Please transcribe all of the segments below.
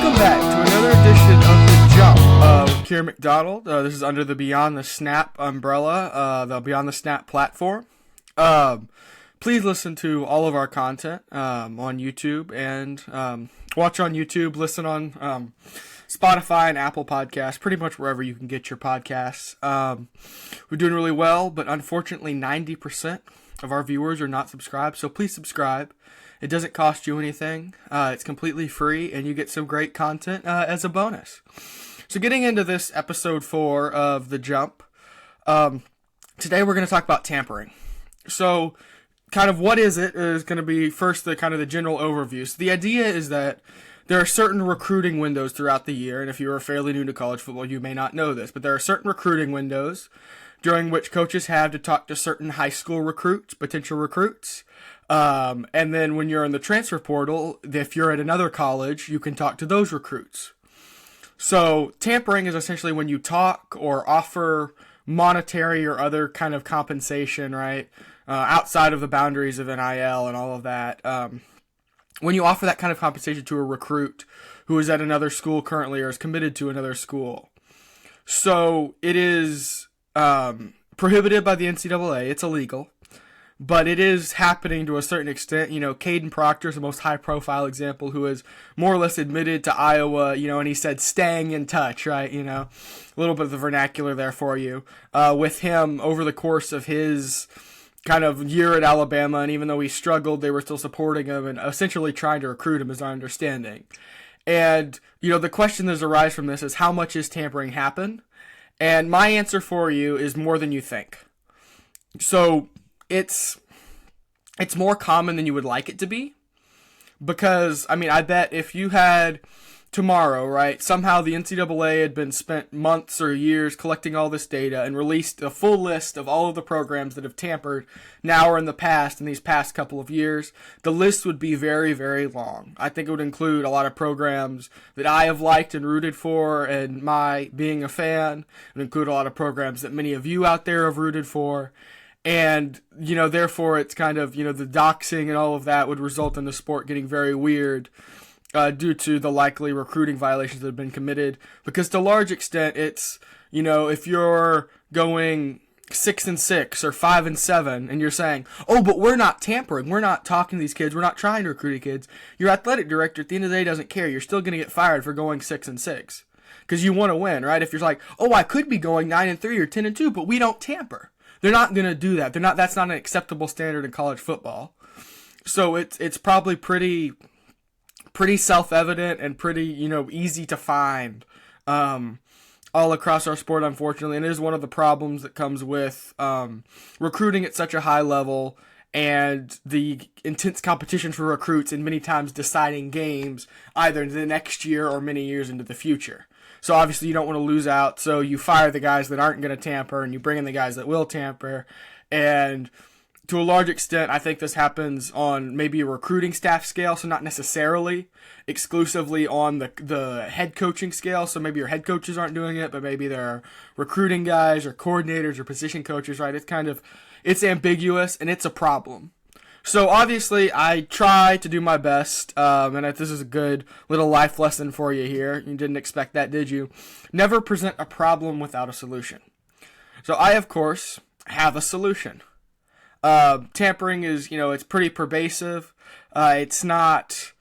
Welcome back to another edition of The Jump with Kieran McDonald. This is under the Beyond the Snap umbrella, the Beyond the Snap platform. Please listen to all of our content on YouTube and watch on YouTube, listen on Spotify and Apple Podcasts, pretty much wherever you can get your podcasts. We're doing really well, but unfortunately 90% of our viewers are not subscribed, so please subscribe. It doesn't cost you anything. It's completely free, and you get some great content as a bonus. So getting into this episode 4 of The Jump, today we're going to talk about tampering. So kind of what is it is going to be first the kind of the general overview. So the idea is that there are certain recruiting windows throughout the year, and if you are fairly new to college football, you may not know this, but there are certain recruiting windows during which coaches have to talk to certain high school recruits, potential recruits. And then when you're in the transfer portal, if you're at another college, you can talk to those recruits. So tampering is essentially when you talk or offer monetary or other kind of compensation, right, outside of the boundaries of NIL and all of that. When you offer that kind of compensation to a recruit who is at another school currently or is committed to another school. So it is prohibited by the NCAA. It's illegal. But it is happening to a certain extent. You know, Caden Proctor is the most high-profile example who has more or less admitted to Iowa, you know, and he said staying in touch, right? You know, a little bit of the vernacular there for you. With him over the course of his kind of year at Alabama, and even though he struggled, they were still supporting him and essentially trying to recruit him, is our understanding. And, you know, the question that arises from this is how much is tampering happen? And my answer for you is more than you think. So it's more common than you would like it to be, because, I mean, I bet if you had tomorrow, right, somehow the NCAA had been spent months or years collecting all this data and released a full list of all of the programs that have tampered now or in the past, in these past couple of years, the list would be very, very long. I think it would include a lot of programs that I have liked and rooted for, and my being a fan. It would include a lot of programs that many of you out there have rooted for. And, you know, therefore it's kind of, you know, the doxing and all of that would result in the sport getting very weird due to the likely recruiting violations that have been committed. Because to a large extent, it's, you know, if you're going 6-6 or 5-7 and you're saying, oh, but we're not tampering, we're not talking to these kids, we're not trying to recruit kids, your athletic director at the end of the day doesn't care. You're still going to get fired for going 6-6 because you want to win, right? If you're like, oh, I could be going 9-3 or 10-2, but we don't tamper. They're not going to do that. That's not an acceptable standard in college football. So it's probably pretty self-evident and pretty, you know, easy to find all across our sport, unfortunately. And it is one of the problems that comes with recruiting at such a high level and the intense competition for recruits and many times deciding games either the next year or many years into the future. So obviously you don't want to lose out, so you fire the guys that aren't going to tamper and you bring in the guys that will tamper. And to a large extent, I think this happens on maybe a recruiting staff scale, so not necessarily exclusively on the head coaching scale. So maybe your head coaches aren't doing it, but maybe there are recruiting guys or coordinators or position coaches, right? It's ambiguous and it's a problem. So obviously I try to do my best, and this is a good little life lesson for you here. You didn't expect that, did you? Never present a problem without a solution. So I, of course, have a solution. Tampering is, you know, it's pretty pervasive. It's not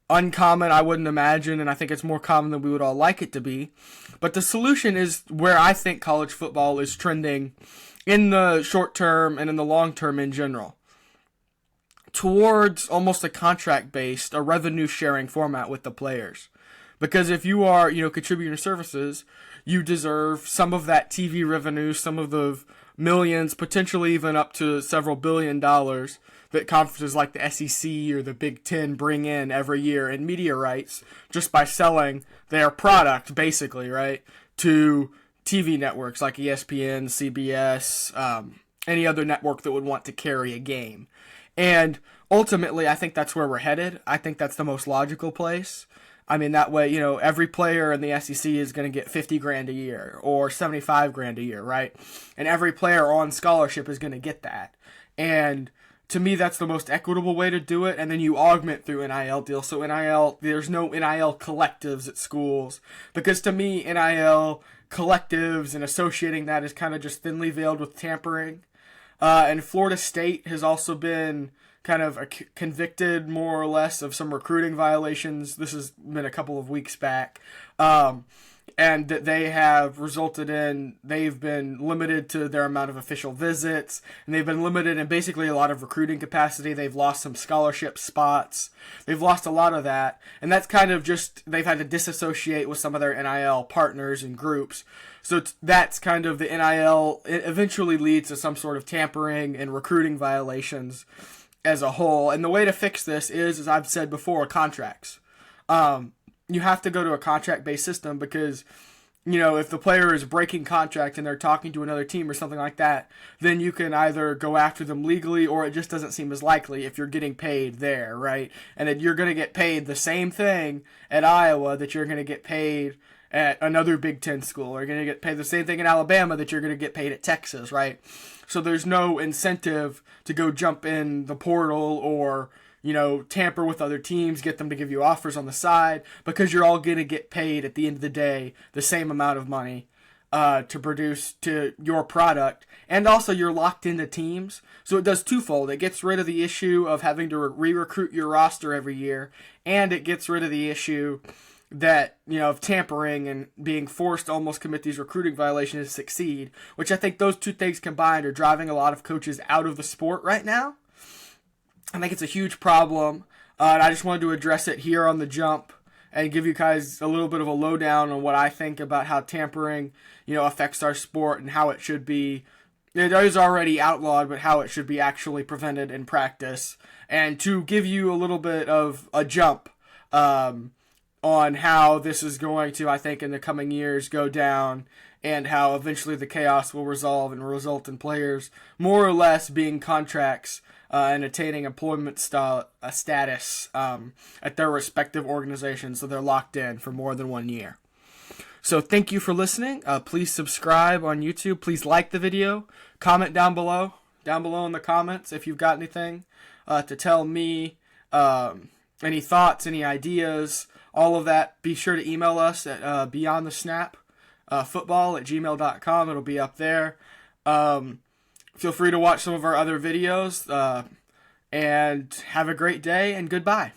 uncommon, I wouldn't imagine, and I think it's more common than we would all like it to be. But the solution is where I think college football is trending in the short term and in the long term in general, towards almost a contract-based, a revenue-sharing format with the players. Because if you are, you know, contributing your services, you deserve some of that TV revenue, some of the millions, potentially even up to several $billion that conferences like the SEC or the Big Ten bring in every year in media rights just by selling their product, basically, right, to TV networks like ESPN, CBS, any other network that would want to carry a game. And ultimately, I think that's where we're headed. I think that's the most logical place. I mean, that way, you know, every player in the SEC is going to get $50,000 a year or $75,000 a year, right? And every player on scholarship is going to get that. And to me, that's the most equitable way to do it, and then you augment through NIL deals. So NIL, there's no NIL collectives at schools, because to me, NIL collectives and associating that is kind of just thinly veiled with tampering. And Florida State has also been kind of convicted, more or less, of some recruiting violations. This has been a couple of weeks back. And that they have resulted in, they've been limited to their amount of official visits, and they've been limited in basically a lot of recruiting capacity. They've lost some scholarship spots. They've lost a lot of that, and that's kind of just, they've had to disassociate with some of their NIL partners and groups. So that's kind of the NIL, it eventually leads to some sort of tampering and recruiting violations as a whole. And the way to fix this is, as I've said before, contracts. You have to go to a contract-based system because, if the player is breaking contract and they're talking to another team or something like that, then you can either go after them legally, or it just doesn't seem as likely if you're getting paid there, right? And then you're going to get paid the same thing at Iowa that you're going to get paid at another Big Ten school, or you're going to get paid the same thing in Alabama that you're going to get paid at Texas, right? So there's no incentive to go jump in the portal or tamper with other teams, get them to give you offers on the side, because you're all going to get paid at the end of the day the same amount of money to produce to your product. And also you're locked into teams. So it does twofold. It gets rid of the issue of having to re-recruit your roster every year, and it gets rid of the issue that, of tampering and being forced to almost commit these recruiting violations to succeed, which I think those two things combined are driving a lot of coaches out of the sport right now. I think it's a huge problem, and I just wanted to address it here on The Jump and give you guys a little bit of a lowdown on what I think about how tampering, affects our sport and how it should be. It is already outlawed, but how it should be actually prevented in practice, and to give you a little bit of a jump on how this is going to, I think, in the coming years go down, and how eventually the chaos will resolve and result in players more or less being contracts and attaining employment status at their respective organizations, so they're locked in for more than 1 year. So thank you for listening. Please subscribe on YouTube. Please like the video. Comment down below in the comments if you've got anything to tell me, any thoughts, any ideas, all of that. Be sure to email us at beyondthesnap football@gmail.com. It'll be up there. Feel free to watch some of our other videos, and have a great day, and goodbye.